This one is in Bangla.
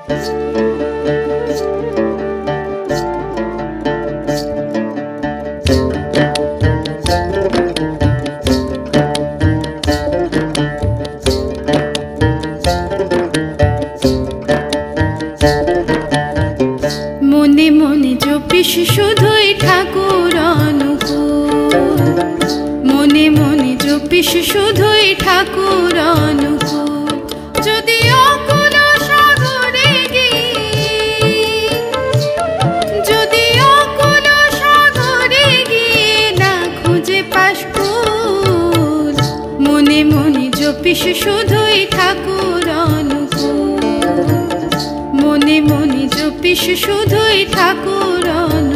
মনে মনে জপিস শুধুই ঠাকুর অনুকূল, মনে মনে জপিস শুধুই ঠাকুর অনুকূল। যদি অকুল সাগরে গিয়ে, যদি অকুল সাগরে গিয়ে না খুঁজে পাস কুল, মনে মনে জপিস শুধুই ঠাকুর অনুকূল, মনে মনে জপিস শুধুই ঠাকুর অনুকূল।